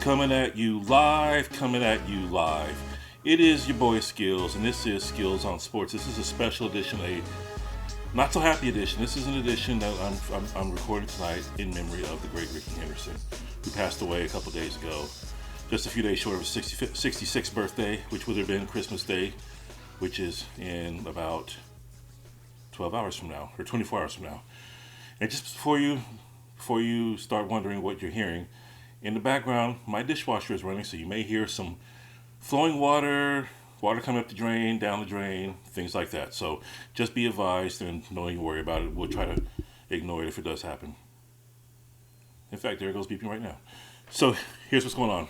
Coming at you live, coming at you live. It is your boy Skillz, and this is Skillz on Sports. This is a special edition, a not so happy edition. This is an edition that I'm recording tonight in memory of the great Rickey Henderson, who passed away a couple days ago, just a few days short of his 66th birthday, which would have been Christmas Day, which is in about 12 hours from now, or 24 hours from now. And just before you start wondering what you're hearing, in the background, my dishwasher is running, so you may hear some flowing water coming up the drain, down the drain, things like that. So just be advised and don't even worry about it. We'll try to ignore it if it does happen. In fact, there it goes beeping right now. So here's what's going on.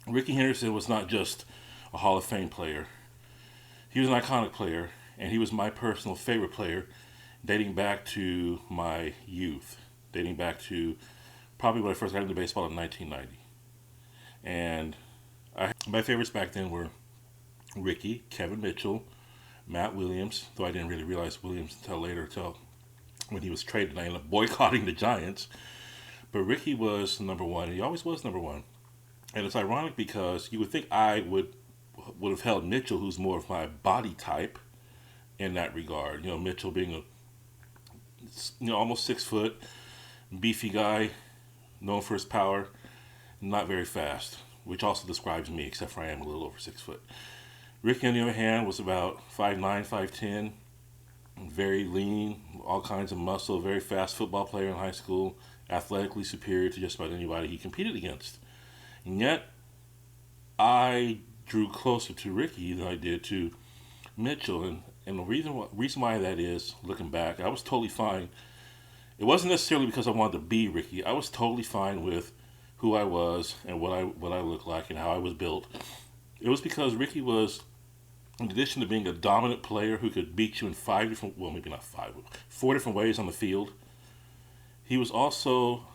Rickey Henderson was not just a Hall of Fame player. He was an iconic player, and he was my personal favorite player dating back to my youth, dating back to probably when I first got into baseball in 1990. And my favorites back then were Rickey, Kevin Mitchell, Matt Williams, though I didn't really realize Williams until later, until when he was traded and I ended up boycotting the Giants. But Rickey was number one, and he always was number one. And it's ironic because you would think I would have held Mitchell, who's more of my body type in that regard. You know, Mitchell being almost 6 foot, beefy guy, known for his power, not very fast, which also describes me, except for I am a little over 6 foot. Rickey, on the other hand, was about 5'9", 5'10", very lean, all kinds of muscle, very fast football player in high school, athletically superior to just about anybody he competed against. And yet, I drew closer to Rickey than I did to Mitchell, and the reason why that is, looking back, I was totally fine. It wasn't necessarily because I wanted to be Rickey. I was totally fine with who I was and what I looked like and how I was built. It was because Rickey was, in addition to being a dominant player who could beat you in four different ways on the field, he was also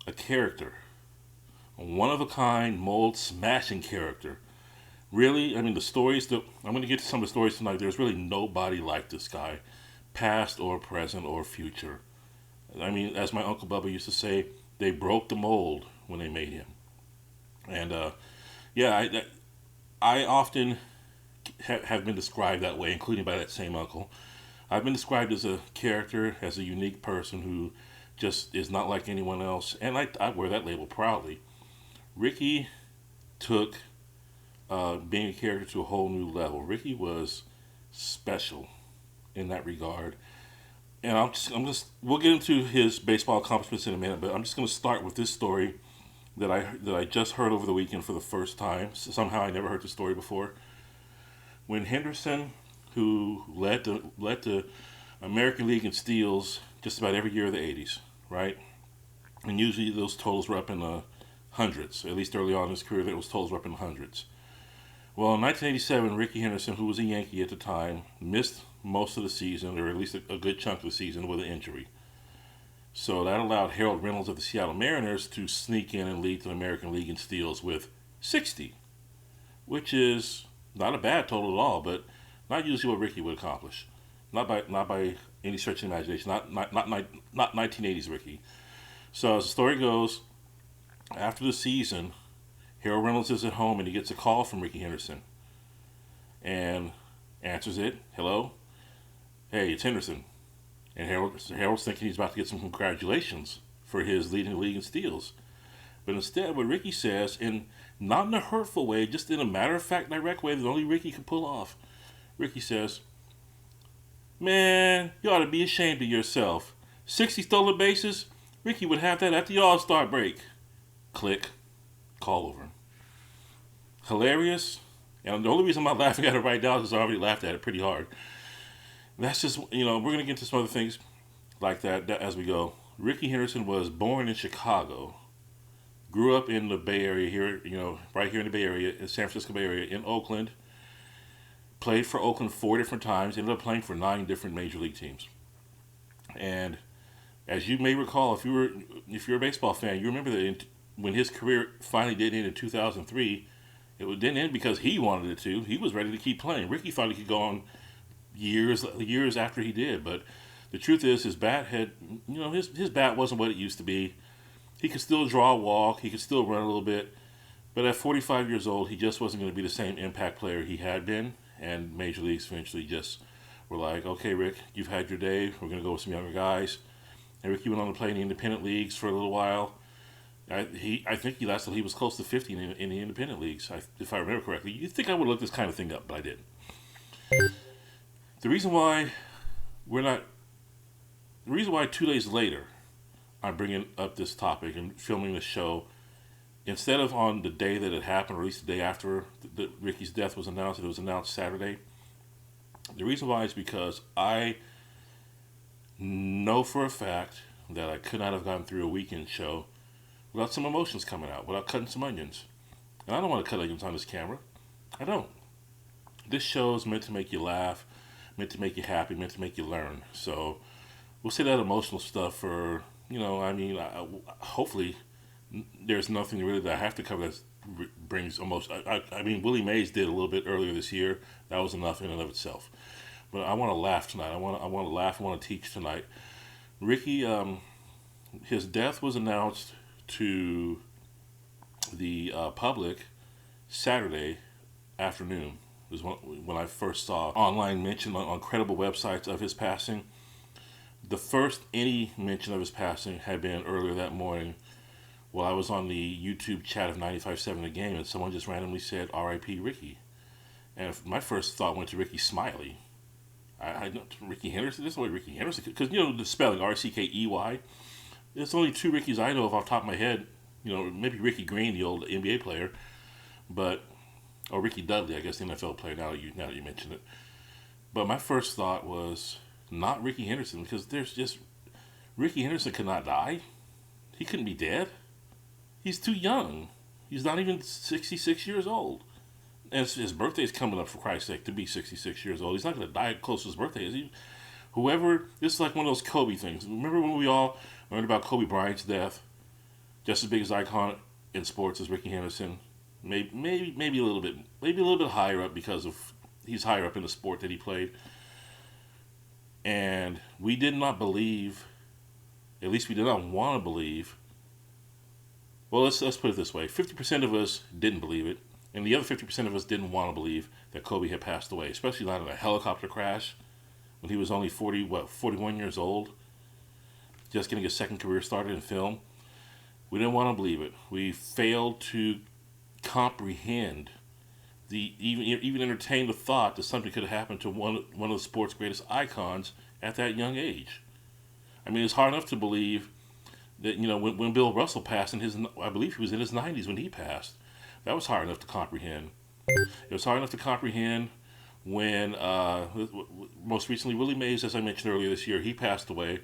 a character, a one-of-a-kind, mold-smashing character. Really, I mean, the stories that I'm going to get to some of the stories tonight. There's really nobody like this guy, past or present or future. I mean, as my Uncle Bubba used to say, they broke the mold when they made him. And I often have been described that way, including by that same uncle. I've been described as a character, as a unique person who just is not like anyone else, and I wear that label proudly. Rickey took being a character to a whole new level. Rickey was special in that regard. And we'll get into his baseball accomplishments in a minute, but I'm just going to start with this story that I just heard over the weekend for the first time. Somehow I never heard the story before. When Henderson, who led the American League in steals just about every year of the 80s, right? And usually those totals were up in the hundreds. At least early on in his career, those totals were up in the hundreds. Well, in 1987, Rickey Henderson, who was a Yankee at the time, missed most of the season, or at least a good chunk of the season, with an injury. So that allowed Harold Reynolds of the Seattle Mariners to sneak in and lead the American League in steals with 60, which is not a bad total at all, but not usually what Rickey would accomplish. Not by any stretch of the imagination. Not 1980s Rickey. So as the story goes, after the season, Harold Reynolds is at home and he gets a call from Rickey Henderson, and answers it. Hello. Hey, it's Henderson. And Harold's thinking he's about to get some congratulations for his leading the league in steals. But instead, what Rickey says, in not in a hurtful way, just in a matter-of-fact, direct way that only Rickey can pull off, Rickey says, "Man, you ought to be ashamed of yourself. 60 stolen bases? Rickey would have that at the All-Star break." Click. Call over. Hilarious. And the only reason I'm not laughing at it right now is because I already laughed at it pretty hard. That's just, we're going to get into some other things like that as we go. Rickey Henderson was born in Chicago, grew up in the Bay Area here, right here in the Bay Area, in San Francisco Bay Area, in Oakland, played for Oakland 4 different times, ended up playing for 9 different major league teams. And as you may recall, if you're a baseball fan, you remember that when his career finally did end in 2003, it didn't end because he wanted it to. He was ready to keep playing. Rickey thought he could go on years after he did, but the truth is his bat had, his bat wasn't what it used to be. He could still draw a walk. He could still run a little bit. But at 45 years old, he just wasn't going to be the same impact player he had been. And Major Leagues eventually just were like, okay, Rick, you've had your day. We're going to go with some younger guys. And Ricky went on to play in the independent leagues for a little while. I think he lasted. He was close to 50 in the independent leagues, if I remember correctly. You'd think I would look this kind of thing up, but I didn't. The reason why we're not, the reason why 2 days later I'm bringing up this topic and filming this show instead of on the day that it happened, or at least the day after Ricky's death was announced. It was announced Saturday. The reason why is because I know for a fact that I could not have gotten through a weekend show without some emotions coming out, without cutting some onions. And I don't want to cut onions on this camera. I don't. This show is meant to make you laugh, meant to make you happy, meant to make you learn. So we'll say that emotional stuff for, hopefully there's nothing really that I have to cover that brings emotion. Willie Mays did a little bit earlier this year. That was enough in and of itself. But I want to laugh tonight. I want to laugh. I want to teach tonight. Ricky, his death was announced to the public Saturday afternoon. Was when I first saw online mention on credible websites of his passing. The first any mention of his passing had been earlier that morning while I was on the YouTube chat of 95.7 The Game, and someone just randomly said, R.I.P. Ricky. And my first thought went to Ricky Smiley. I know Rickey Henderson. This is what Rickey Henderson, because the spelling Rckey. There's only two Rickies I know of off the top of my head. Maybe Ricky Green, the old NBA player, or Ricky Dudley, I guess the NFL player. Now that you mention it, but my first thought was not Rickey Henderson, because Rickey Henderson could not die. He couldn't be dead. He's too young. He's not even 66 years old. And his birthday's coming up, for Christ's sake, to be 66 years old. He's not going to die close to his birthday, is he? This is like one of those Kobe things. Remember when we all learned about Kobe Bryant's death? Just as big as icon in sports as Rickey Henderson. Maybe a little bit higher up, because of he's higher up in the sport that he played. And we did not believe, at least we did not want to believe. Well, let's put it this way: 50% of us didn't believe it. And the other 50% of us didn't want to believe that Kobe had passed away, especially not in a helicopter crash when he was only 41 years old, just getting his second career started in film. We didn't want to believe it. We failed to comprehend, even entertain the thought that something could have happened to one of the sport's greatest icons at that young age. It's hard enough to believe that, when Bill Russell passed I believe he was in his 90s when he passed. That was hard enough to comprehend. It was hard enough to comprehend when, most recently, Willie Mays, as I mentioned earlier this year, he passed away.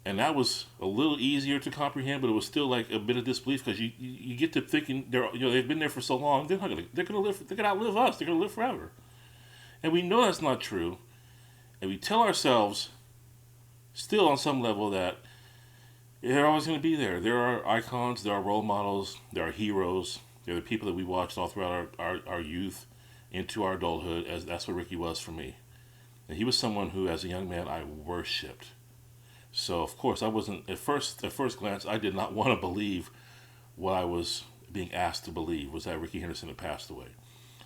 And that was a little easier to comprehend, but it was still like a bit of disbelief, because you get to thinking they've been there for so long, they're gonna outlive us. They're gonna live forever, and we know that's not true. And we tell ourselves, still on some level, that they're always going to be there. There are icons, there are role models, there are heroes. They're the people that we watched all throughout our youth into our adulthood, as that's what Ricky was for me. And he was someone who, as a young man, I worshipped. So, of course, I wasn't, at first glance, I did not want to believe what I was being asked to believe, was that Rickey Henderson had passed away.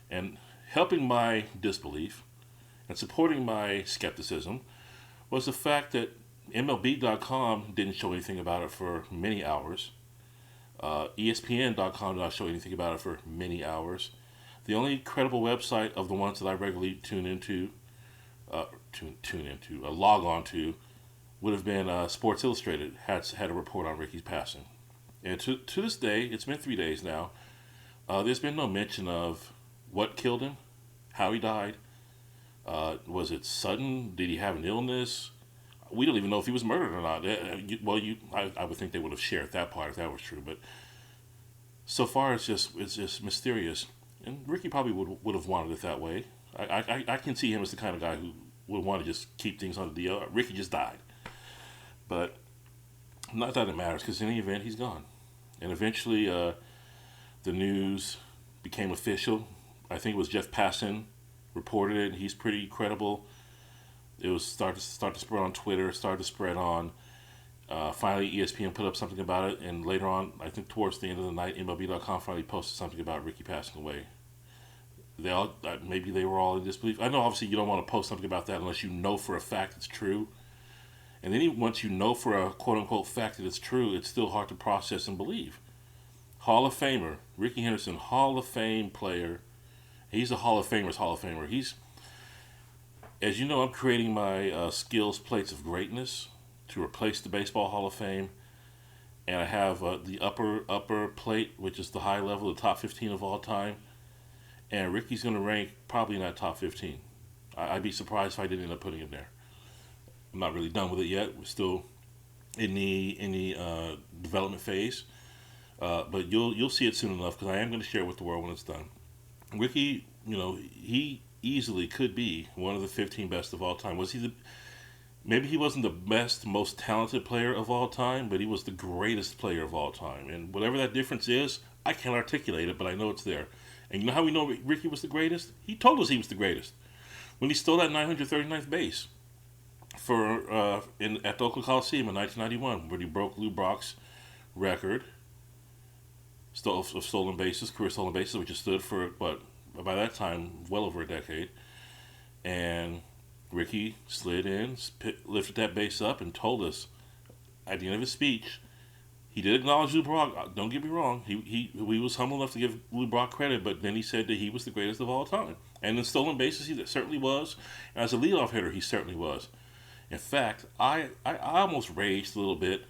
And helping my disbelief and supporting my skepticism was the fact that MLB.com didn't show anything about it for many hours. ESPN.com did not show anything about it for many hours. The only credible website of the ones that I regularly log on to, would have been Sports Illustrated, had a report on Ricky's passing. And to this day, it's been 3 days now, there's been no mention of what killed him, how he died. Was it sudden? Did he have an illness? We don't even know if he was murdered or not. I would think they would have shared that part if that was true. But so far, it's just mysterious. And Ricky probably would have wanted it that way. I can see him as the kind of guy who would want to just keep things on the DL. Ricky just died. But not that it matters, because in any event, he's gone. And eventually, the news became official. I think it was Jeff Passan reported it. He's pretty credible. It was start to spread on Twitter, started to spread on Finally, ESPN put up something about it, and later on, I think towards the end of the night, MLB.com finally posted something about Rickey passing away. They all maybe they were all in disbelief. I know obviously you don't want to post something about that unless you know for a fact it's true. And then even once you know for a quote unquote fact that it's true, it's still hard to process and believe. Hall of Famer, Rickey Henderson, Hall of Fame player. He's a Hall of Famer's Hall of Famer. He's, as you know, I'm creating my Skillz plates of greatness to replace the Baseball Hall of Fame. And I have the upper plate, which is the high level, the top 15 of all time. And Rickey's going to rank probably in that top 15. I'd be surprised if I didn't end up putting him there. I'm not really done with it yet. We're still in the development phase. But you'll see it soon enough because I am going to share it with the world when it's done. Rickey, he easily could be one of the 15 best of all time. Maybe he wasn't the best, most talented player of all time, but he was the greatest player of all time. And whatever that difference is, I can't articulate it, but I know it's there. And you know how we know Rickey was the greatest? He told us he was the greatest when he stole that 939th base at the Oakland Coliseum in 1991, where he broke Lou Brock's record of stolen bases, career stolen bases, which has stood for, by that time, well over a decade. And Rickey slid in, lifted that base up, and told us at the end of his speech, he did acknowledge Lou Brock. Don't get me wrong. He was humble enough to give Lou Brock credit, but then he said that he was the greatest of all time. And in stolen bases, he certainly was. And as a leadoff hitter, he certainly was. In fact, I almost raged a little bit.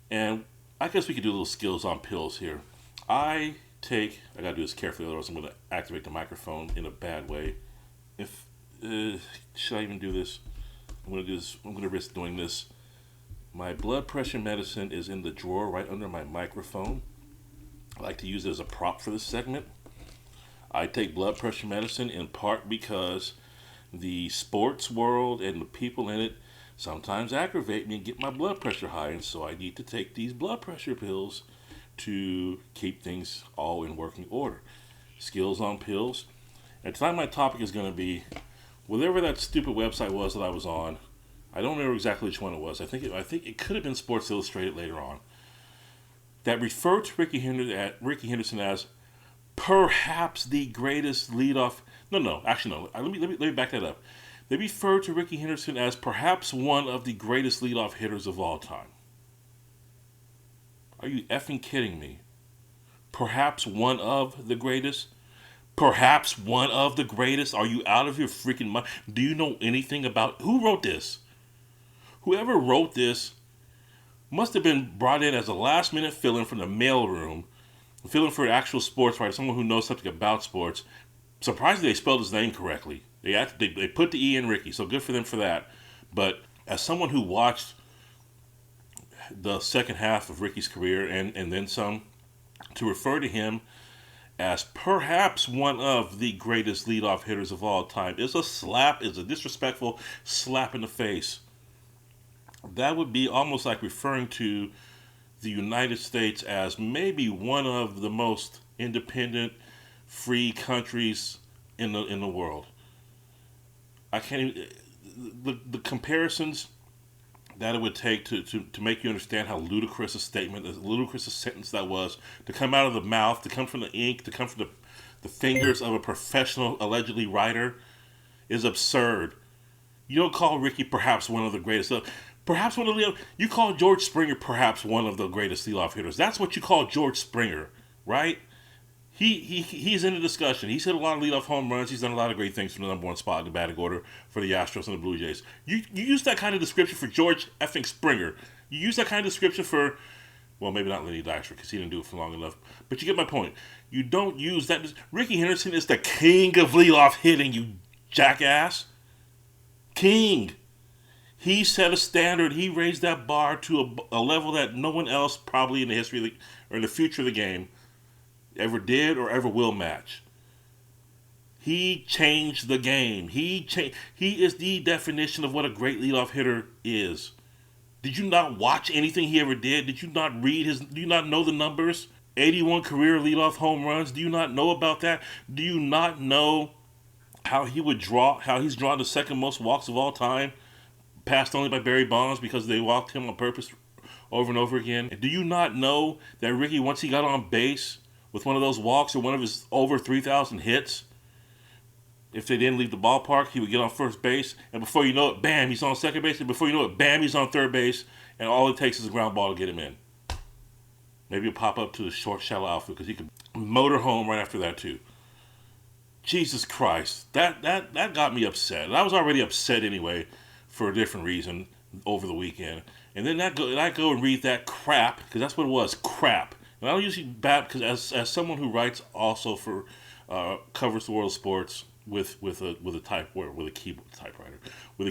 And I guess we could do a little Skillz on pills here. I got to do this carefully, otherwise I'm going to activate the microphone in a bad way. Should I even do this? I'm going to do this. I'm going to risk doing this. My blood pressure medicine is in the drawer right under my microphone. I like to use it as a prop for this segment. I take blood pressure medicine in part because the sports world and the people in it sometimes aggravate me and get my blood pressure high, and so I need to take these blood pressure pills to keep things all in working order. Skillz on pills. And tonight my topic is going to be whatever that stupid website was that I was on. I don't remember exactly which one it was. I think it could have been Sports Illustrated later on. That referred to Rickey Henderson as perhaps the greatest leadoff. No. Actually, no. Let me back that up. They referred to Rickey Henderson as perhaps one of the greatest leadoff hitters of all time. Are you effing kidding me? Perhaps one of the greatest? Perhaps one of the greatest? Are you out of your freaking mind? Do you know anything about who wrote this? Whoever wrote this must have been brought in as a last-minute fill-in from the mailroom, fill-in for an actual sports writer, someone who knows something about sports. Surprisingly, they spelled his name correctly. They put the E in Rickey, so good for them for that. But as someone who watched the second half of Rickey's career and then some, to refer to him as perhaps one of the greatest leadoff hitters of all time is a disrespectful slap in the face. That would be almost like referring to the United States as maybe one of the most independent, free countries in the world. I can't even, the comparisons that it would take to make you understand how ludicrous a statement, as ludicrous a sentence that was, to come out of the mouth, to come from the ink, to come from the fingers of a professional, allegedly writer, is absurd. You don't call Rickey perhaps one of the greatest. Perhaps one of the, you call George Springer perhaps one of the greatest leadoff hitters. That's what you call George Springer, right? He's in the discussion. He's hit a lot of leadoff home runs. He's done a lot of great things for the number one spot in the batting order for the Astros and the Blue Jays. You use that kind of description for George effing Springer. You use that kind of description for, well, maybe not Lenny Dykstra because he didn't do it for long enough. But you get my point. You don't use that. Rickey Henderson is the king of leadoff hitting, you jackass. King. He set a standard. He raised that bar to a level that no one else probably in the history of or in the future of the game ever did or ever will match. He changed the game. He is the definition of what a great leadoff hitter is. Did you not watch anything he ever did? Did you not read do you not know the numbers? 81 career leadoff home runs. Do you not know about that? Do you not know how he's drawn the second most walks of all time passed only by Barry Bonds because they walked him on purpose over and over again. And do you not know that Rickey, once he got on base with one of those walks or one of his over 3,000 hits, if they didn't leave the ballpark, he would get on first base, and before you know it, bam, he's on second base, and before you know it, bam, he's on third base, and all it takes is a ground ball to get him in. Maybe he'll pop up to the short, shallow outfield because he could motor home right after that too. Jesus Christ, that got me upset. And I was already upset anyway for a different reason over the weekend. And then I go and read that crap, because that's what it was, crap. And I don't usually bat, because as someone who writes also for covers the world of sports with a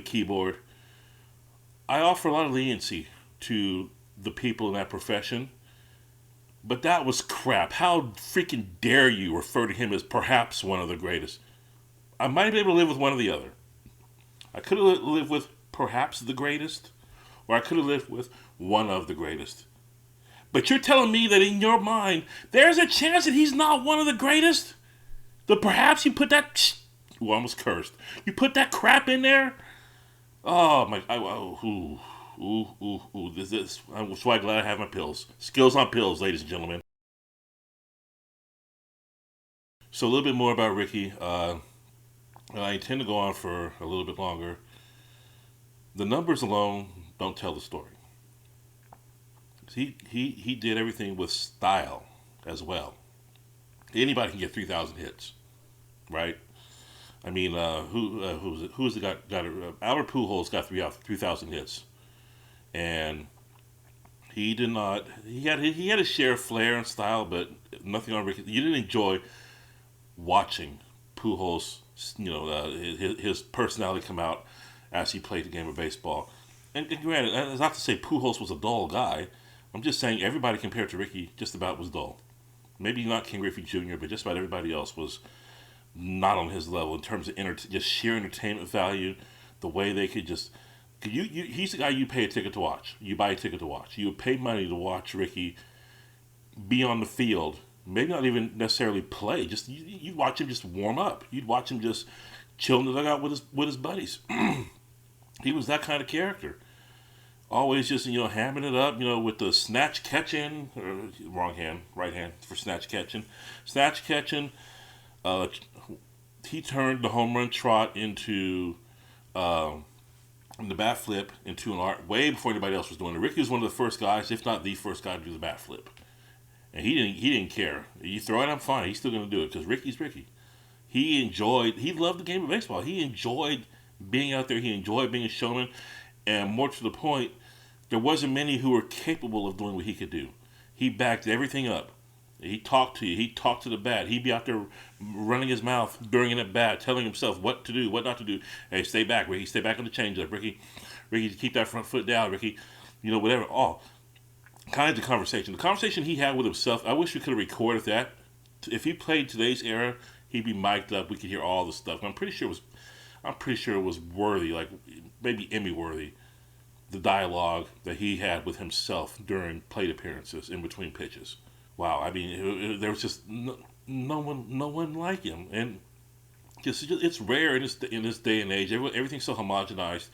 keyboard, I offer a lot of leniency to the people in that profession. But that was crap. How freaking dare you refer to him as perhaps one of the greatest? I might be able to live with one or the other. I could have lived with perhaps the greatest, or I could have lived with one of the greatest. But you're telling me that in your mind, there's a chance that he's not one of the greatest? That perhaps you put that... Ooh, I almost cursed. You put that crap in there? Oh, my... I'm so glad I have my pills. Skillz on pills, ladies and gentlemen. So a little bit more about Rickey. I intend to go on for a little bit longer. The numbers alone don't tell the story. He did everything with style as well. Anybody can get 3,000 hits, right? I mean, who's the guy? Albert Pujols got 3,000 hits, and he did not. He had a share of flair and style, but nothing on Rickey. You didn't enjoy watching Pujols, his personality come out as he played the game of baseball. And granted, that's not to say Pujols was a dull guy. I'm just saying everybody compared to Rickey just about was dull. Maybe not King Griffey Jr., but just about everybody else was not on his level in terms of just sheer entertainment value. The way they could just... he's the guy you pay a ticket to watch. You buy a ticket to watch. You would pay money to watch Rickey be on the field. Maybe not even necessarily play. Just you'd watch him just warm up. You'd watch him just chill in the dugout with his buddies. He was that kind of character. Always just, hamming it up, with the snatch catching, wrong hand, right hand for snatch catching. Snatch catching, he turned the home run trot into, the bat flip into an art way before anybody else was doing it. Rickey was one of the first guys, if not the first guy to do the bat flip. And he didn't care. You throw it, I'm fine. He's still going to do it because Rickey's Rickey. He loved the game of baseball. He enjoyed being out there. He enjoyed being a showman. And more to the point, there wasn't many who were capable of doing what he could do. He backed everything up. He talked to you. He talked to the bat. He'd be out there running his mouth during an at bat, telling himself what to do, what not to do. Hey, stay back, Rickey. Stay back on the changeup, Rickey. Rickey, keep that front foot down, Rickey. Whatever. All kinds of conversation. The conversation he had with himself, I wish we could have recorded that. If he played today's era, he'd be mic'd up. We could hear all the stuff. I'm pretty sure it was worthy, like maybe Emmy worthy. The dialogue that he had with himself during plate appearances in between pitches. Wow, I mean, there was just no one like him, and it's rare in this day and age. Everything's so homogenized.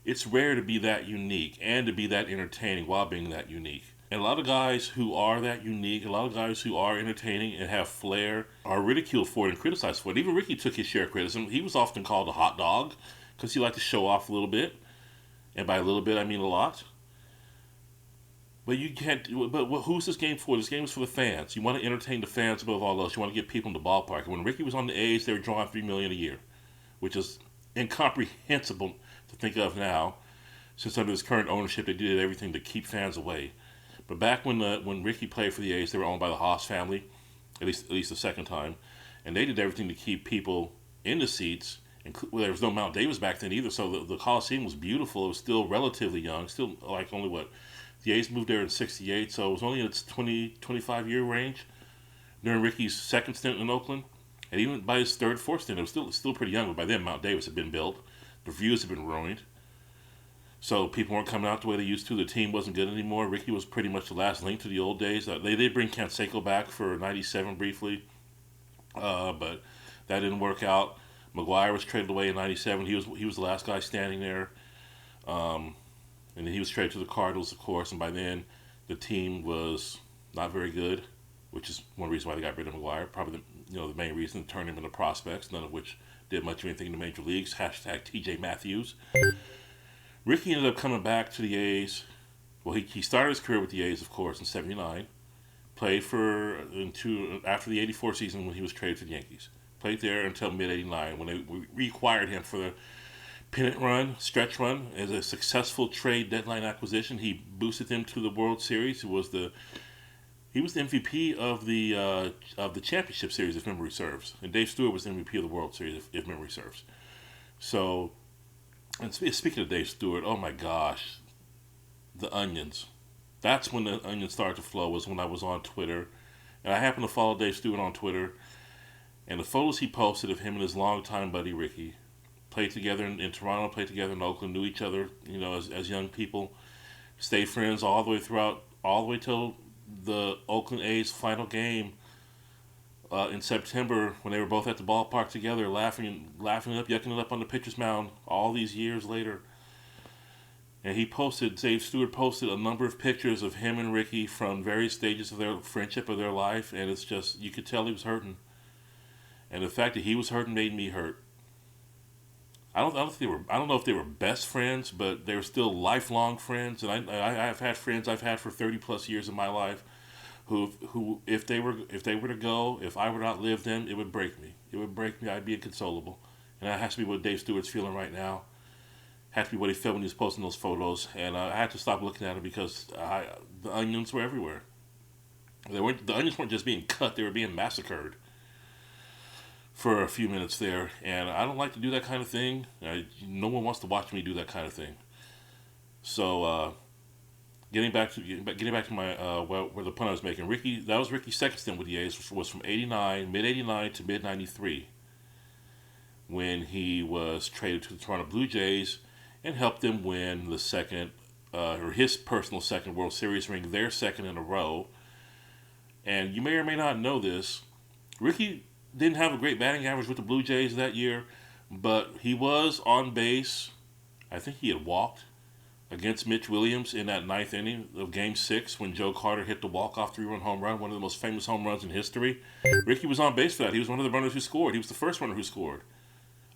It's rare to be that unique and to be that entertaining while being that unique. And a lot of guys who are that unique, a lot of guys who are entertaining and have flair are ridiculed for it and criticized for it. Even Rickey took his share of criticism. He was often called a hot dog because he liked to show off a little bit. And by a little bit, I mean a lot. But you can't. But who's this game for? This game is for the fans. You want to entertain the fans above all else. You want to get people in the ballpark. And when Rickey was on the A's, they were drawing $3 million a year, which is incomprehensible to think of now. Since under his current ownership, they did everything to keep fans away. But back when Rickey played for the A's, they were owned by the Haas family, at least the second time, and they did everything to keep people in the seats. There was no Mount Davis back then either, so the Coliseum was beautiful. It was still relatively young, still like only the A's moved there in '68, so it was only in its 25 year range during Rickey's second stint in Oakland, and even by his third, fourth stint, it was still pretty young. But by then, Mount Davis had been built, the views had been ruined, so people weren't coming out the way they used to. The team wasn't good anymore. Rickey was pretty much the last link to the old days. They did bring Canseco back for '97 briefly, but that didn't work out. McGuire was traded away in '97. He was the last guy standing there. And then he was traded to the Cardinals, of course, and by then the team was not very good, which is one reason why they got rid of McGuire. Probably the main reason to turn him into prospects, none of which did much of anything in the major leagues. Hashtag TJ Matthews. Rickey ended up coming back to the A's. Well, he started his career with the A's, of course, in '79. Played after the '84 season when he was traded to the Yankees. Played there until mid '89 when they reacquired him for the pennant stretch run as a successful trade deadline acquisition. He boosted them to the World Series. He was the MVP of the championship series, if memory serves, and Dave Stewart was the MVP of the World Series, if memory serves. So, and speaking of Dave Stewart, oh my gosh, the onions. That's when the onions started to flow. Was when I was on Twitter, and I happened to follow Dave Stewart on Twitter, and the photos he posted of him and his longtime buddy Rickey. Played together in Toronto, played together in Oakland, knew each other, as young people, stayed friends all the way till the Oakland A's final game in September when they were both at the ballpark together, laughing it up, yucking it up on the pitcher's mound all these years later. And Dave Stewart posted a number of pictures of him and Rickey from various stages of their friendship, of their life, and it's just, you could tell he was hurting. And the fact that he was hurting made me hurt. I don't know if they were best friends, but they were still lifelong friends. And I've had friends I've had for 30 plus years of my life, who if they were to go, if I were to outlive them, it would break me. It would break me. I'd be inconsolable. And that has to be what Dave Stewart's feeling right now. Had to be what he felt when he was posting those photos. And I had to stop looking at him because the onions were everywhere. The onions weren't just being cut; they were being massacred for a few minutes there, and I don't like to do that kind of thing. No one wants to watch me do that kind of thing. So, getting back to my where the point I was making, that was Rickey's second stint with the A's, was from mid '89 to mid '93, when he was traded to the Toronto Blue Jays and helped them win the second, or his personal second World Series ring, their second in a row. And you may or may not know this, Rickey didn't have a great batting average with the Blue Jays that year, but he was on base. I think he had walked against Mitch Williams in that ninth inning of Game 6 when Joe Carter hit the walk-off 3-run home run, one of the most famous home runs in history. Rickey was on base for that. He was one of the runners who scored. He was the first runner who scored.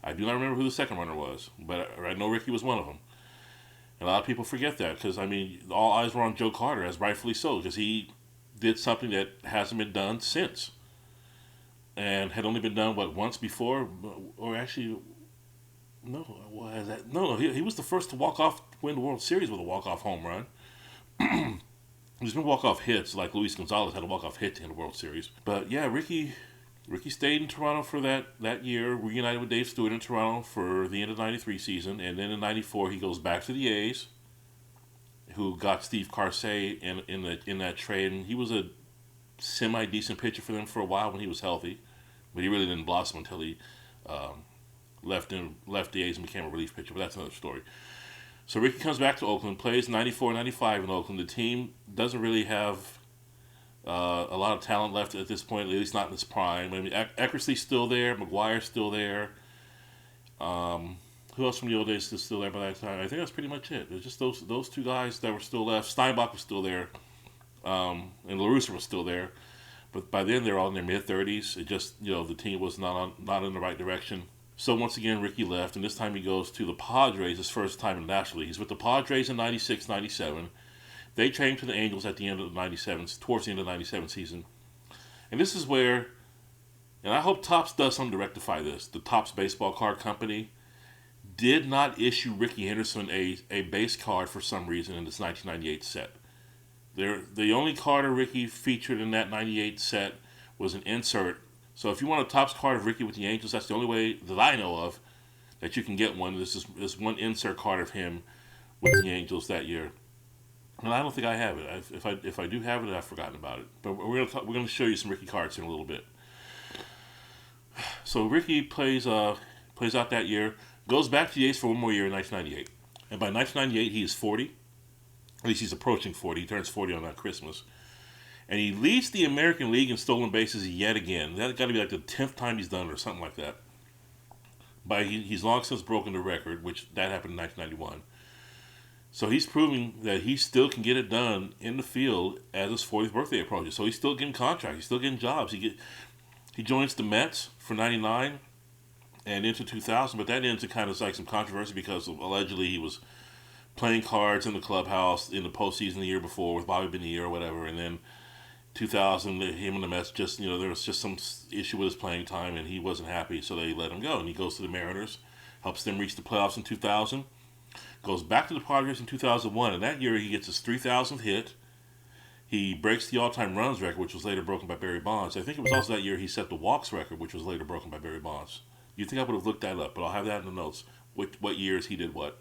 I do not remember who the second runner was, but I know Rickey was one of them. And a lot of people forget that because, all eyes were on Joe Carter, as rightfully so, because he did something that hasn't been done since. And had only been done, once before? Or actually, no. What is that? No, he was the first to win the World Series with a walk-off home run. There's been walk-off hits, like Luis Gonzalez had a walk-off hit in the World Series. But yeah, Rickey stayed in Toronto for that year, reunited with Dave Stewart in Toronto for the end of the '93 season, and then in '94 he goes back to the A's, who got Steve Carsey in that trade, and he was a semi-decent pitcher for them for a while when he was healthy, but he really didn't blossom until he left the A's and became a relief pitcher, but that's another story. So Rickey comes back to Oakland, plays '94, '95 in Oakland. The team doesn't really have a lot of talent left at this point, at least not in its prime. Eckersley's still there, McGuire's still there. Who else from the old days is still there by that time? I think that's pretty much it. There's just those two guys that were still left. Steinbach was still there. And La Russa was still there, but by then they're all in their mid-30s. It just, the team was not in the right direction. So once again, Rickey left, and this time he goes to the Padres, his first time in the National League. He's with the Padres in '96, '97. They traded him to the Angels at the end of '97, towards the end of the '97 season. And this is where, and I hope Topps does something to rectify this. The Topps Baseball Card Company did not issue Rickey Henderson a base card for some reason in this 1998 set. The only card of Rickey featured in that '98 set was an insert. So if you want a Topps card of Rickey with the Angels, that's the only way that I know of that you can get one. This one insert card of him with the Angels that year. And I don't think I have it. If I do have it, I've forgotten about it. But we're going to show you some Rickey cards in a little bit. So Rickey plays out that year, goes back to the A's for one more year in 1998. And by 1998, he is 40. At least he's approaching 40. He turns 40 on that Christmas. And he leads the American League in stolen bases yet again. That's got to be like the 10th time he's done it or something like that. He's long since broken the record, which that happened in 1991. So he's proving that he still can get it done in the field as his 40th birthday approaches. So he's still getting contracts. He's still getting jobs. He joins the Mets for '99 and into 2000, but that ends in kind of like some controversy because allegedly he was playing cards in the clubhouse in the postseason the year before with Bobby Bonilla or whatever, and then 2000, him and the Mets just, there was just some issue with his playing time, and he wasn't happy, so they let him go. And he goes to the Mariners, helps them reach the playoffs in 2000, goes back to the Padres in 2001, and that year he gets his 3,000th hit. He breaks the all-time runs record, which was later broken by Barry Bonds. I think it was also that year he set the walks record, which was later broken by Barry Bonds. You'd think I would have looked that up, but I'll have that in the notes. What years he did what.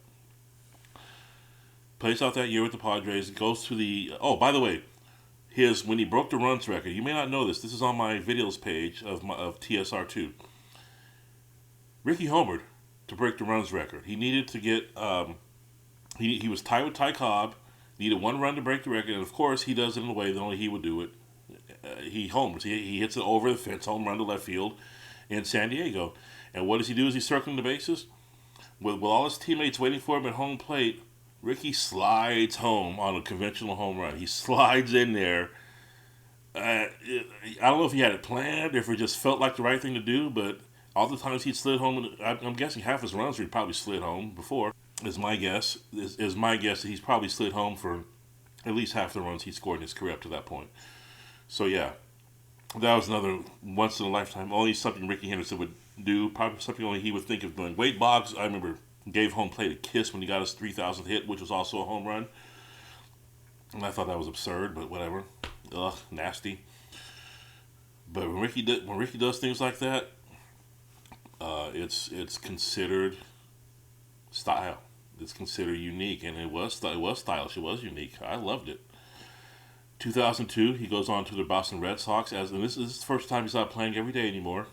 Plays out that year with the Padres. Goes to the... Oh, by the way, when he broke the runs record, you may not know this. This is on my videos page of TSR2. Rickey homered to break the runs record. He needed to get... He was tied with Ty Cobb. Needed one run to break the record, and of course he does it in a way that only he would do it. He homers. He hits it over the fence, home run to left field in San Diego. And what does he do as he's circling the bases? With all his teammates waiting for him at home plate, Rickey slides home on a conventional home run. He slides in there. I don't know if he had it planned, if it just felt like the right thing to do, but all the times he'd slid home, I'm guessing half his runs he'd probably slid home before. Is my guess that he's probably slid home for at least half the runs he scored in his career up to that point. So yeah, that was another once in a lifetime, only something Rickey Henderson would do, probably something only he would think of doing. Wade Boggs, I remember, gave home plate a kiss when he got his 3,000th hit, which was also a home run. And I thought that was absurd, but whatever. Ugh, nasty. But when Rickey does things like that, it's considered style. It's considered unique, and it was stylish. It was unique. I loved it. 2002, he goes on to the Boston Red Sox, and this is the first time he's not playing every day anymore.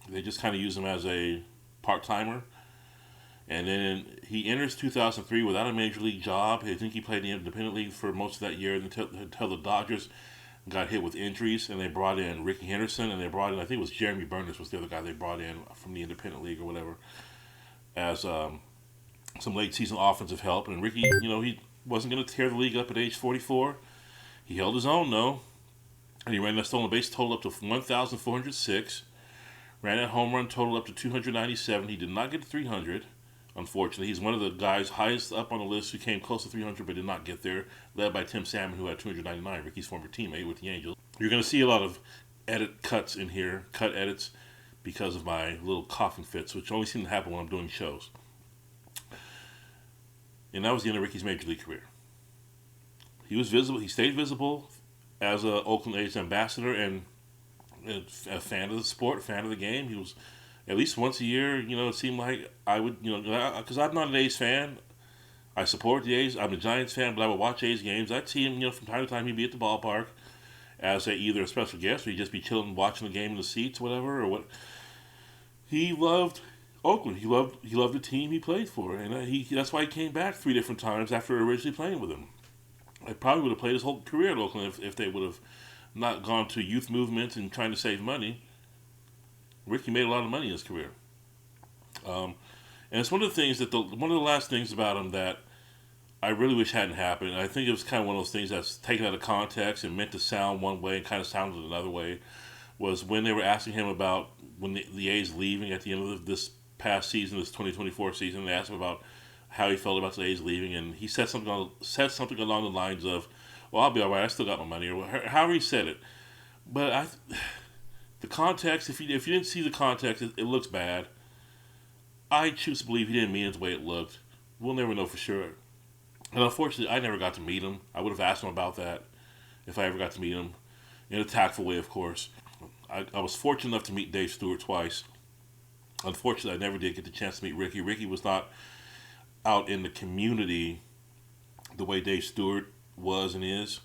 They just kind of use him as a part-timer. And then he enters 2003 without a major league job. I think he played in the independent league for most of that year until the Dodgers got hit with injuries, and they brought in Rickey Henderson, and they brought in, I think it was Jeremy Burness was the other guy they brought in from the independent league or whatever, as some late season offensive help. And Rickey, he wasn't going to tear the league up at age 44. He held his own, though. And he ran that stolen base total up to 1,406. Ran that home run total up to 297. He did not get to 300, unfortunately. He's one of the guys highest up on the list who came close to 300 but did not get there, led by Tim Salmon, who had 299, Rickey's former teammate with the Angels. You're going to see a lot of edit cuts in here, cut edits, because of my little coughing fits, which only seem to happen when I'm doing shows. And that was the end of Rickey's major league career. He was visible. He stayed visible as a Oakland A's ambassador and a fan of the sport, a fan of the game. He was at least once a year. It seemed like I would, because I'm not an A's fan. I support the A's. I'm a Giants fan, but I would watch A's games. I'd see him, from time to time. He'd be at the ballpark as either a special guest or he'd just be chilling, watching the game in the seats, whatever, or what. He loved Oakland. He loved the team he played for, and that's why he came back 3 different times after originally playing with him. I probably would have played his whole career at Oakland if they would have not gone to youth movements and trying to save money. Rickey made a lot of money in his career, and it's one of the things one of the last things about him that I really wish hadn't happened. I think it was kind of one of those things that's taken out of context and meant to sound one way and kind of sounded another way. Was when they were asking him about when the A's leaving at the end of this past season, this 2024 season. They asked him about how he felt about the A's leaving, and he said something along the lines of, "Well, I'll be all right. I still got my money," or however he said it. But the context, if you didn't see the context, it looks bad. I choose to believe he didn't mean it the way it looked. We'll never know for sure. And unfortunately, I never got to meet him. I would have asked him about that if I ever got to meet him, in a tactful way, of course. I was fortunate enough to meet Dave Stewart twice. Unfortunately, I never did get the chance to meet Rickey. Rickey was not out in the community the way Dave Stewart was and is.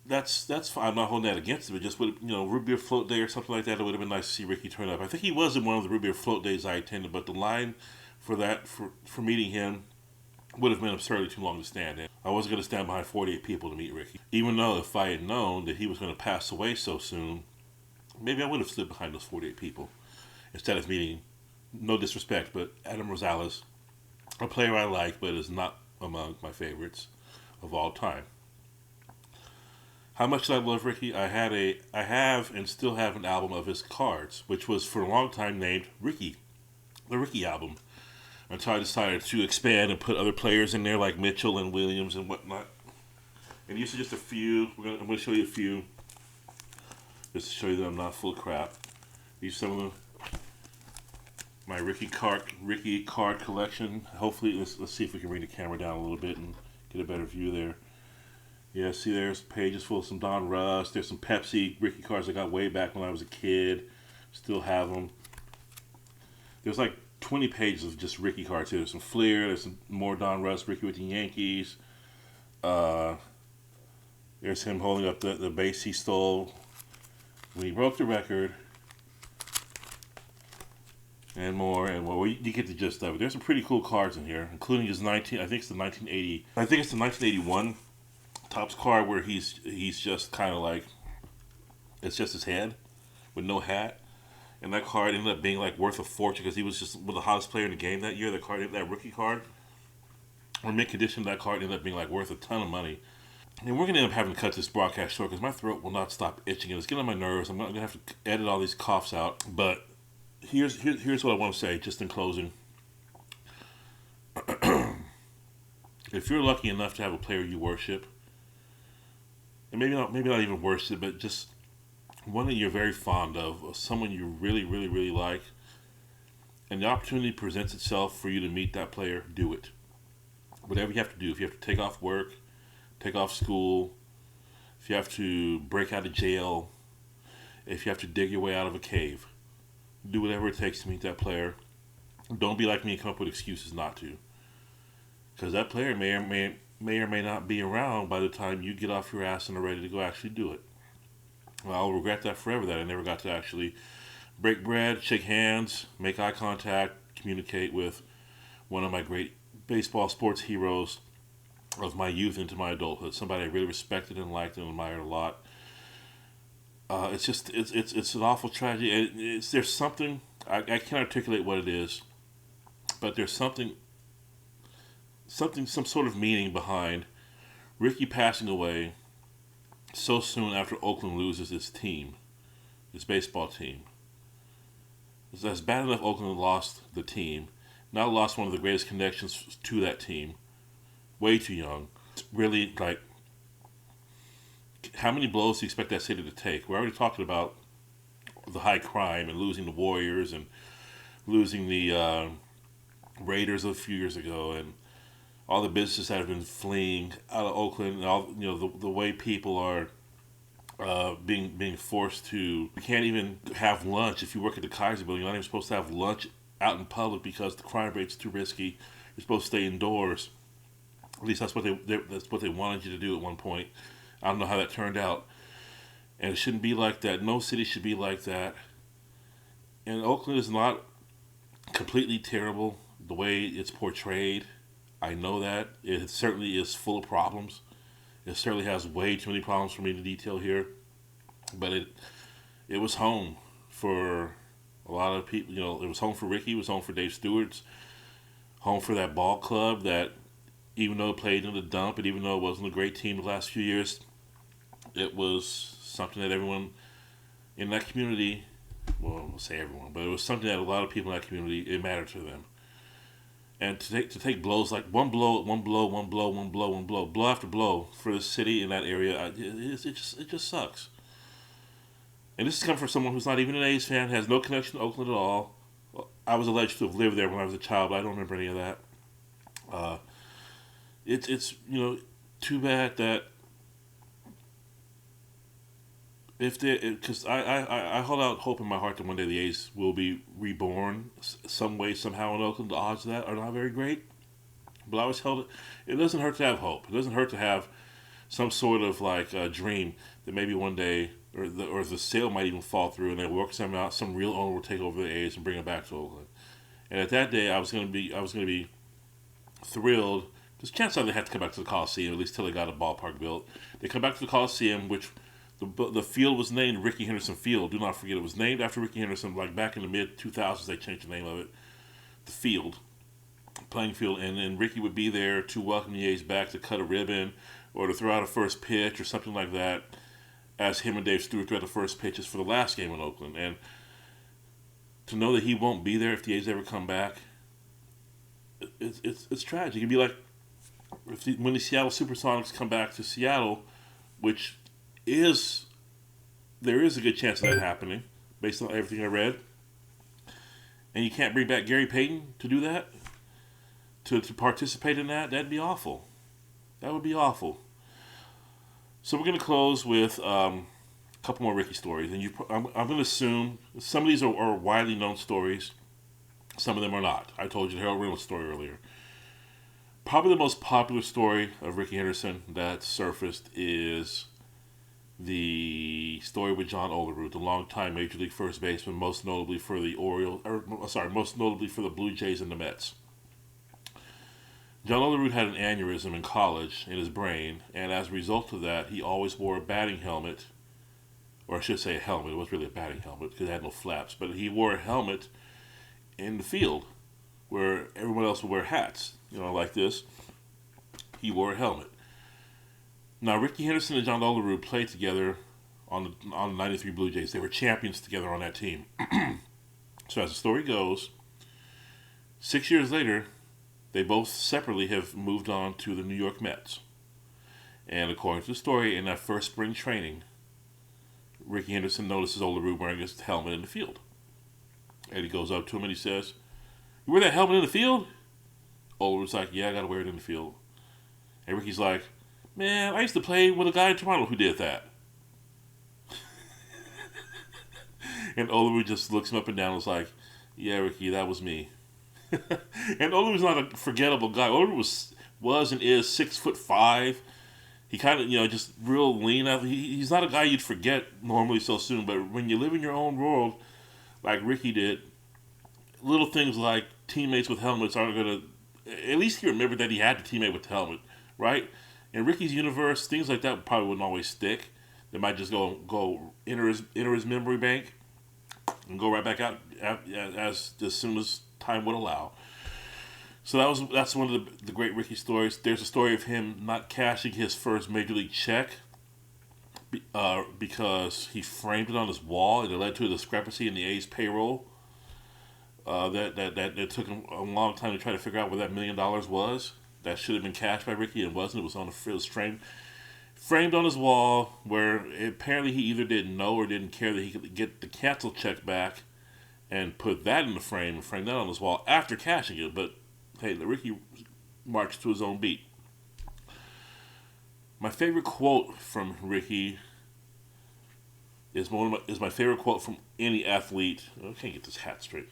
That's fine. I'm not holding that against him. It just would, Root Beer Float Day or something like that. It would have been nice to see Rickey turn up. I think he was in one of the Root Beer Float Days I attended, but the line for meeting him would have been absurdly too long to stand in. I wasn't going to stand behind 48 people to meet Rickey. Even though if I had known that he was going to pass away so soon, maybe I would have stood behind those 48 people instead of meeting, no disrespect, but Adam Rosales a player I like, but is not among my favorites of all time. How much did I love Rickey? I have and still have an album of his cards, which was for a long time named Rickey, the Rickey album, until I decided to expand and put other players in there like Mitchell and Williams and whatnot. And these are just a few. I'm going to show you a few, just to show you that I'm not full of crap. These are some of my Rickey card collection. Hopefully, let's see if we can bring the camera down a little bit and get a better view there. Yeah, see, there's pages full of some Don Russ. There's some Pepsi Rickey cards I got way back when I was a kid. Still have them. There's like 20 pages of just Rickey cards here. There's some Fleer. There's some more Don Russ, Rickey with the Yankees. There's him holding up the base he stole when he broke the record. And more, and well, you get the gist of it. There's some pretty cool cards in here, including his I think it's the 1981 Topps card where he's just kind of like, it's just his head with no hat. And that card ended up being like worth a fortune because he was just the hottest player in the game that year. That rookie card, or mint condition, that card ended up being like worth a ton of money. And we're gonna end up having to cut this broadcast short because my throat will not stop itching and it's getting on my nerves. I'm gonna have to edit all these coughs out. But here's what I want to say, just in closing. If you're lucky enough to have a player you worship, and maybe not even worship, but just one that you're very fond of, or someone you really, really, really like, and the opportunity presents itself for you to meet that player, do it. Whatever you have to do. If you have to take off work, take off school, if you have to break out of jail, if you have to dig your way out of a cave, do whatever it takes to meet that player. Don't be like me and come up with excuses not to. Because that player may or may not be around by the time you get off your ass and are ready to go actually do it. Well, I'll regret that forever, that I never got to actually break bread, shake hands, make eye contact, communicate with one of my great baseball sports heroes of my youth into my adulthood. Somebody I really respected and liked and admired a lot. It's an awful tragedy. There's something, I can't articulate what it is, but there's something, some sort of meaning behind Rickey passing away so soon after Oakland loses its team, its baseball team. It's bad enough Oakland lost the team, now lost one of the greatest connections to that team, way too young. It's really like, how many blows do you expect that city to take? We're already talking about the high crime and losing the Warriors and losing the Raiders a few years ago, and all the businesses that have been fleeing out of Oakland, and all the way people are being forced to. You can't even have lunch if you work at the Kaiser Building. You're not even supposed to have lunch out in public because the crime rate's too risky. You're supposed to stay indoors. At least that's what they wanted you to do at one point. I don't know how that turned out. And it shouldn't be like that. No city should be like that. And Oakland is not completely terrible the way it's portrayed. I know that. It certainly is full of problems. It certainly has way too many problems for me to detail here. But it was home for a lot of people. It was home for Rickey. It was home for Dave Stewart's. Home for that ball club that, even though it played in the dump and even though it wasn't a great team the last few years, it was something that everyone in that community, well, I'll say everyone, but it was something that a lot of people in that community, it mattered to them. And to take blows, like blow after blow for the city in that area, it just sucks. And this is coming from someone who's not even an A's fan, has no connection to Oakland at all. I was alleged to have lived there when I was a child, but I don't remember any of that. It's too bad that because I hold out hope in my heart that one day the A's will be reborn some way, somehow in Oakland. The odds of that are not very great. But I always held it doesn't hurt to have hope. It doesn't hurt to have some sort of like a dream that maybe one day, or the sale might even fall through and they work something out. Some real owner will take over the A's and bring it back to Oakland. And at that day, I was going to be thrilled. Because chances are they have to come back to the Coliseum, at least till they got a ballpark built. They come back to the Coliseum, which the field was named Rickey Henderson Field. Do not forget, it was named after Rickey Henderson. Like back in the mid-2000s, they changed the name of it. The field. playing field, and Rickey would be there to welcome the A's back, to cut a ribbon or to throw out a first pitch or something like that, as him and Dave Stewart threw out the first pitches for the last game in Oakland. And to know that he won't be there if the A's ever come back, it's tragic. It'd be like when the Seattle Supersonics come back to Seattle, which is, there is a good chance of that happening based on everything I read. And you can't bring back Gary Payton to do that, to participate in that. That'd be awful. That would be awful. So we're going to close with a couple more Rickey stories. And I'm going to assume some of these are widely known stories. Some of them are not. I told you the Harold Reynolds story earlier. Probably the most popular story of Rickey Henderson that surfaced is the story with John Olerud, the longtime Major League first baseman, most notably for the most notably for the Blue Jays and the Mets. John Olerud had an aneurysm in college in his brain, and as a result of that, he always wore a batting helmet, or I should say a helmet. It was really a batting helmet because it had no flaps, but he wore a helmet in the field where everyone else would wear hats, like this. He wore a helmet. Now, Rickey Henderson and John Olerud played together on the 93 Blue Jays. They were champions together on that team. So as the story goes, 6 years later, they both separately have moved on to the New York Mets. And according to the story, in that first spring training, Rickey Henderson notices Olerud wearing his helmet in the field. And he goes up to him and he says, "You wear that helmet in the field?" Olerud's like, "Yeah, I got to wear it in the field." And Rickey's like, "Man, I used to play with a guy in Toronto who did that." And Olerud just looks him up and down and was like, "Yeah, Rickey, that was me." And Olerud's not a forgettable guy. Olerud was and is 6'5". He kind of, just real lean. He's not a guy you'd forget normally so soon, but when you live in your own world, like Rickey did, little things like teammates with helmets aren't going to, at least he remembered that he had to teammate with the helmet, right? In Rickey's universe, things like that probably wouldn't always stick. They might just go enter his memory bank and go right back out as soon as time would allow. So that's one of the great Rickey stories. There's a story of him not cashing his first major league check because he framed it on his wall, and it led to a discrepancy in the A's payroll. That took him a long time to try to figure out where that $1 million was. That should have been cashed by Rickey and wasn't. It was framed on his wall, where apparently he either didn't know or didn't care that he could get the canceled check back and put that in the frame and frame that on his wall after cashing it. But hey, Rickey marched to his own beat. My favorite quote from Rickey is my favorite quote from any athlete. I can't get this hat straight.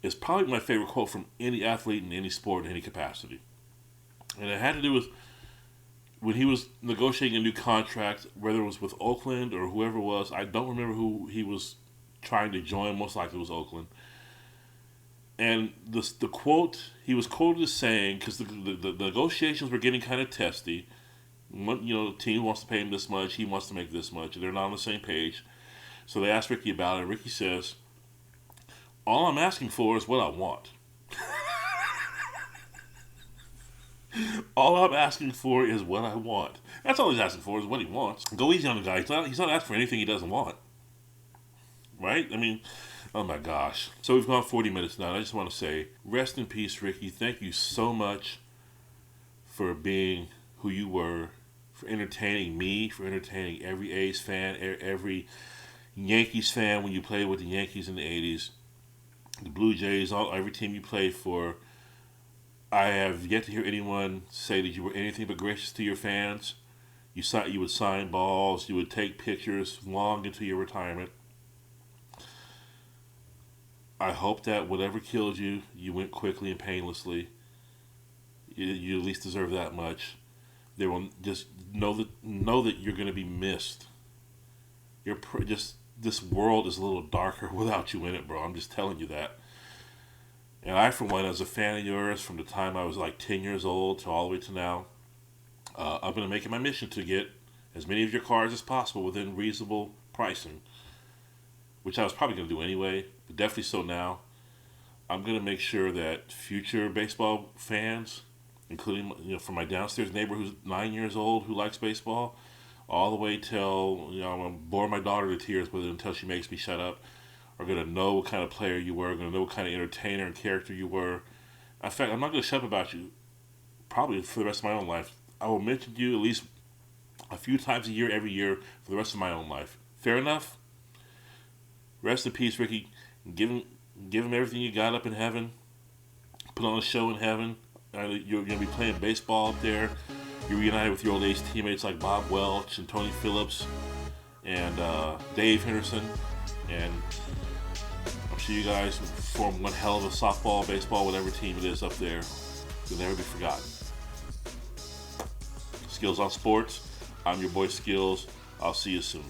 It's probably my favorite quote from any athlete in any sport in any capacity. And it had to do with when he was negotiating a new contract, whether it was with Oakland or whoever it was. I don't remember who he was trying to join. Most likely it was Oakland. And the quote, he was quoted as saying, because the negotiations were getting kind of testy. The team wants to pay him this much, he wants to make this much, and they're not on the same page. So they asked Rickey about it, and Rickey says, "All I'm asking for is what I want." All I'm asking for is what I want. That's all he's asking for, is what he wants. Go easy on the guy. He's not asking for anything he doesn't want. Right? I mean, oh my gosh. So we've gone 40 minutes now. I just want to say, rest in peace, Rickey. Thank you so much for being who you were, for entertaining me, for entertaining every A's fan, every Yankees fan when you played with the Yankees in the 80s, the Blue Jays, every team you played for. I have yet to hear anyone say that you were anything but gracious to your fans. You would sign balls, you would take pictures long into your retirement. I hope that whatever killed you, you went quickly and painlessly. You at least deserve that much. They will just know that you're going to be missed. This world is a little darker without you in it, bro. I'm just telling you that. And I, for one, as a fan of yours from the time I was like 10 years old to all the way to now, I'm going to make it my mission to get as many of your cars as possible within reasonable pricing, which I was probably going to do anyway, but definitely so now. I'm going to make sure that future baseball fans, including from my downstairs neighbor who's 9 years old who likes baseball, all the way till I'm gonna bore my daughter to tears with it until she makes me shut up, are gonna know what kind of player you were, gonna know what kind of entertainer and character you were. In fact, I'm not gonna shut up about you probably for the rest of my own life. I will mention you at least a few times a year, every year, for the rest of my own life. Fair enough? Rest in peace, Ricky. Give him everything you got up in heaven. Put on a show in heaven. You're gonna be playing baseball up there. You're reunited with your old age teammates like Bob Welch and Tony Phillips and Dave Henderson. And I'm sure you guys form one hell of a softball, baseball, whatever team it is up there. You'll never be forgotten. Skillz on Sports. I'm your boy Skillz. I'll see you soon.